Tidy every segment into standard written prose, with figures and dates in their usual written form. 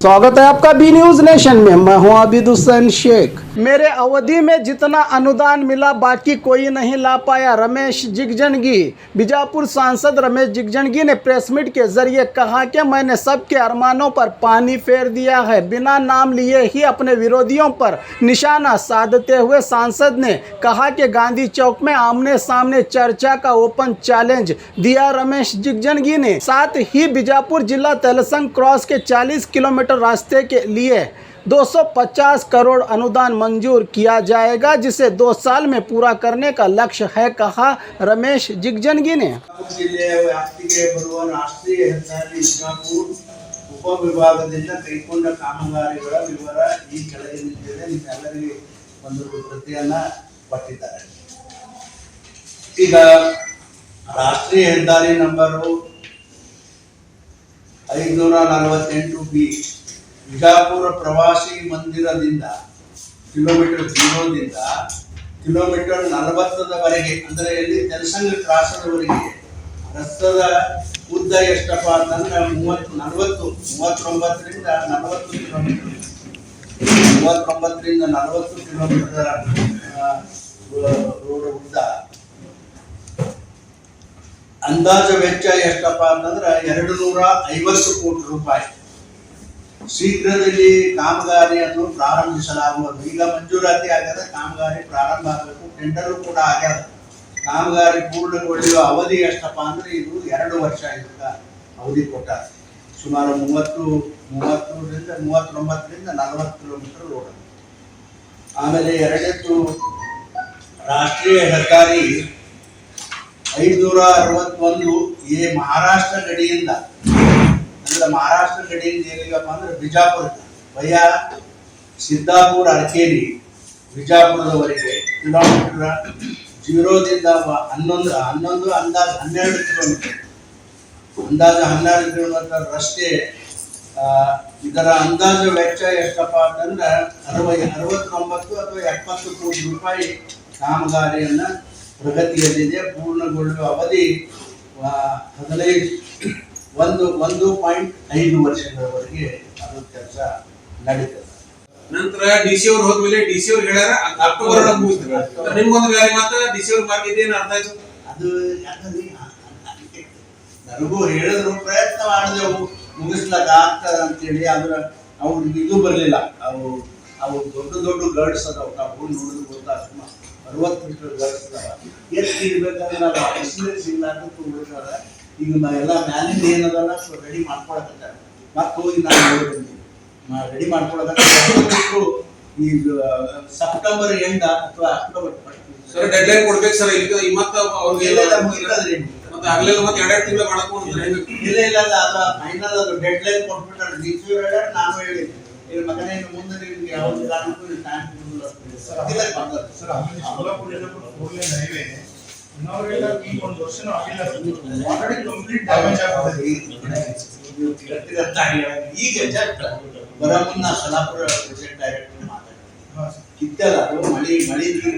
स्वागत है आपका बी न्यूज नेशन में। मैं हूं आबिद हुसैन शेख। मेरे अवधि में जितना अनुदान मिला बाकी कोई नहीं ला पाया, रमेश जिगजनगी। बीजापुर सांसद रमेश जिगजनगी ने प्रेस मीट के जरिए कहा कि मैंने सबके अरमानों पर पानी फेर दिया है। बिना नाम लिए ही अपने विरोधियों पर निशाना साधते हुए सांसद ने कहा कि गांधी चौक में आमने सामने चर्चा का ओपन चैलेंज दिया रमेश जिगजनगी ने। साथ ही बीजापुर जिला तलसंग क्रॉस के 40 किलोमीटर रास्ते के लिए 250 करोड़ अनुदान मंजूर किया जाएगा, जिसे 2 साल में पूरा करने का लक्ष्य है, कहा रमेश जिगजनगी ने। ಜಿಲ್ಲೆಯ ವ್ಯಾಪ್ತಿಗೆ ಬರುವ ರಾಷ್ಟ್ರೀಯ ಹೆದ್ದಾರಿ ಬಿಜಾಪುರ ಉಪವಿಭಾಗದಿಂದ ಕೈಗೊಂಡ ಕಾಮಗಾರಿಗಳ ವಿವರ ಈ ಕೆಳಗಿನಂತಿದೆ. ನಿಮ್ಮೆಲ್ಲರಿಗೆ ಒಂದು ಪ್ರತಿಯನ್ನ ಕೊಟ್ಟಿದ್ದಾರೆ. ಈಗ ರಾಷ್ಟ್ರೀಯ ಹೆದ್ದಾರಿ ನಂಬರು 548 ಬಿ ಬಿಜಾಪುರ ಪ್ರವಾಸಿ ಮಂದಿರದಿಂದ ಕಿಲೋಮೀಟರ್ 0 ದಿಂದ ಕಿಲೋಮೀಟರ್ 40 ಅಂದ್ರೆ ಇಲ್ಲಿ ತಲಸಂಗ ಕ್ರಾಸದವರೆಗೆ ರಸ್ತೆದ ಉದ್ದ ಎಷ್ಟಪ್ಪ ಅಂತಂದ್ರೆ 39ರಿಂದ 40 ಕಿಲೋಮೀಟರ್ 39ರಿಂದ 40 ಕಿಲೋಮೀಟರ್ ರೋಡ್ ಉದ್ದ. ಅಂದಾಜು ವೆಚ್ಚ ಎಷ್ಟಪ್ಪ ಅಂತಂದ್ರೆ 250 ಕೋಟಿ ರೂಪಾಯಿ. ಶೀಘ್ರದಲ್ಲಿ ಕಾಮಗಾರಿಯನ್ನು ಪ್ರಾರಂಭಿಸಲಾಗುವುದು. ಈಗ ಮಂಜೂರಾತಿ ಆಗ್ಯದ, ಕಾಮಗಾರಿ ಪ್ರಾರಂಭ ಆಗಬೇಕು. ಟೆಂಡರ್ ಕೂಡ ಆಗ್ಯದ. ಕಾಮಗಾರಿ ಪೂರ್ಣಗೊಳ್ಳುವ ಅವಧಿ ಎಷ್ಟಪ್ಪ ಅಂದ್ರೆ ಇದು 2 ವರ್ಷ ಇದಕ್ಕ ಅವಧಿ ಕೊಟ್ಟಾರ. ಸುಮಾರು 39ರಿಂದ 40 ಕಿಲೋಮೀಟರ್ ರೋಡ್. ಆಮೇಲೆ ಎರಡನೇದು ರಾಷ್ಟ್ರೀಯ ಹೆದ್ದಾರಿ 561 ಎ ಮಹಾರಾಷ್ಟ್ರ ಗಡಿಯಿಂದ, ಅಂದ್ರೆ ಮಹಾರಾಷ್ಟ್ರ ಗಡಿಯಿಂದ ಎಲ್ಲಿಗಪ್ಪ ಅಂದ್ರೆ ಬಿಜಾಪುರ ವಯ ಸಿದ್ದಾಪುರ ಅರಕೇರಿ ಬಿಜಾಪುರದವರೆಗೆ ಕಿಲೋಮೀಟರ್ 0 ದಿಂದ 11 ಅಂದಾಜು 12 ಕಿಲೋಮೀಟರ್, ಅಂದಾಜು 12 ಕಿಲೋಮೀಟರ್ ರಸ್ತೆ. ಇದರ ಅಂದಾಜು ವೆಚ್ಚ ಎಷ್ಟಪ್ಪ ಅಂತಂದ್ರೆ 69 ಅಥವಾ 70 ಕೋಟಿ ರೂಪಾಯಿ. ಕಾಮಗಾರಿಯನ್ನ ಪ್ರಗತಿಯಲ್ಲಿದೆ. ಪೂರ್ಣಗೊಳ್ಳುವ ಅವಧಿ 1.5 ವರ್ಷಗಳವರೆಗೆ ಅದು ಕೆಲಸ ನಡೀತದೆ. ನಂತರ ಡಿಸಿ ಅವರು ಹೋದ್ಮೇಲೆ ಡಿಸಿ ಅವರು ಹೇಳ್ಯಾರ ಅಕ್ಟೋಬರ್ ಒಳಗೆ ಮುಗಿಸ್ತಾರೆ. ನಿಮ್ಗೊಂದು ಗಾಡಿ ಮಾತ್ರ ಡಿಸಿ ಅವ್ರು ಮಾಡಿದ್ದೇನು ಅರ್ಥ ಆಯ್ತು? ಅದು ಯಾಕಂದ್ರೆ ನನಗೂ ಹೇಳಿದ್ರು, ಪ್ರಯತ್ನ ಮಾಡಿದೆವು ಮುಗಿಸ್ಲಾಕ ಆಗ್ತದ ಅಂತೇಳಿ. ಆದ್ರೆ ಅವ್ರಿಗೆ ಇದು ಬರಲಿಲ್ಲ. ಅವು ದೊಡ್ಡ ಗರ್ಡ್ಸ್ ಅದಾವ. ನಾವು ನೋಡಿದ್ರು ಗೊತ್ತಾಗ್ತದೆ 60 ಮೀಟರ್ ಗರ್ಡ್ಸ್ ಅದಾವ. ಎಷ್ಟು ಇರ್ಬೇಕಾದ್ರೆ ನಾವು ಎಕ್ಸ್ಪೀರಿಯನ್ಸ್ ಇಲ್ಲ ಅಂತ ತುಂಬಿರ್ತಾರ. ಈಗ ಎಲ್ಲ ಮ್ಯಾಲಿಂದ ಏನದಲ್ಲ ರೆಡಿ ಮಾಡ್ಕೊಳಕತ್ತಾರೆ. ಮತ್ತೆ ಹೋಗಿ ನಾನು ರೆಡಿ ಮಾಡ್ಕೊಳಕತ್ತಾರೆ. ಈಗ ಸೆಪ್ಟೆಂಬರ್ ಎಂಡ್ ಅಥವಾ ಅಕ್ಟೋಬರ್ ಸರ್ ಡೆಡ್ಲೈನ್ ಕೊಡ್ಬೇಕು ಸರ್. ಈಗ ಮತ್ತೆ ಅವ್ರಿಗೆ ಮತ್ತೆ ಆಗ್ಲಿಲ್ಲ, ಮತ್ತೆ 2 ತಿಂಗಳು ಮಾಡ್ಕೊಂಡು ಇಲ್ಲ ಅದು ಫೈನಲ್ ಅದು ಡೆಡ್ಲೈನ್ ಕೊಟ್ಬಿಟ್ಟಾರೆ. ಡಿಸಿ ನಾನು ಹೇಳಿ ಈಗ ಮಗನೇ ಮುಂದೆ ನಿಮ್ಗೆ ಯಾವ್ದು ಕಾರಣಕ್ಕೂ ಟೈಮ್ ಕೊಡಲ್ಲ ಸರ್. ಇನ್ನವರೆಲ್ಲ ಈ 1 ವರ್ಷನೂ ಆಗಿಲ್ಲ. ಆಲ್ರೆಡಿ ಕಂಪ್ಲೀಟ್ ಡ್ಯಾಮೇಜ್ ಆಗಿದೆ. ಈಗ ಜಸ್ಟ್ ಬರ ಮುನ್ನ ಸಲಾಪುರ ಪ್ರೆಸಿಡೆಂಟ್ ಡೈರೆಕ್ಟರ್ ಮಾತಾಡ್ತಾರೆ. ಕಿತ್ತಲ್ಲ ಅದು ಮಳಿ ನೀರು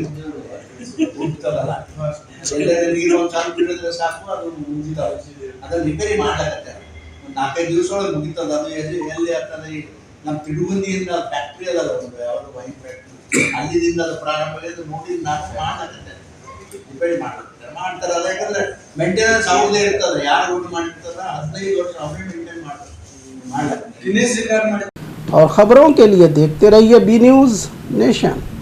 ಹೋಗ್ತದಲ್ಲ, ಎಲ್ಲರ ನೀರು ಒಂದು ಸಾಲು ಬಿಡಿದ್ರೆ ಸಾಕು, ಅದು ಮುಗಿತಾವೆ. ಅದನ್ನ ರಿಪೇರಿ ಮಾಡ್ಲಾಕತ್ತಾರೆ. ಒಂದು 4-5 ದಿವಸ ಒಳಗೆ ಮುಗಿತದ. ಅದು ಎಲ್ಲಿ ಆಗ್ತದೆ? ನಮ್ಮ ತಿಡುಗುಂದಿಯಿಂದ ಫ್ಯಾಕ್ಟ್ರಿ ಅದಲ್ಲ, ಒಂದು ಯಾವ್ದು ವೈನ್ ಫ್ಯಾಕ್ಟ್ರಿ, ಅಲ್ಲಿದಿಂದ ಅದು ಪ್ರಾರಂಭ ಆಗಿದೆ. ನೋಡಿ ನಾನು ಮಾಡ್ಲಾಕತ್ತೆ, ರಿಪೇರಿ ಮಾಡ್ತಾರೆ. ಅದ ಯಾಕಂದ್ರೆ ಮೇಂಟೆನೆನ್ಸ್ ಅವ್ರದೇ ಇರ್ತದೆ. ಯಾರು ಊಟ ಮಾಡಿರ್ತಾರ 15 ವರ್ಷ ಅವರೇ ಮೇಂಟೈನ್ ಮಾಡ್ತಾರೆ. और खबरों के लिए देखते रहिए बी न्यूज नेशन।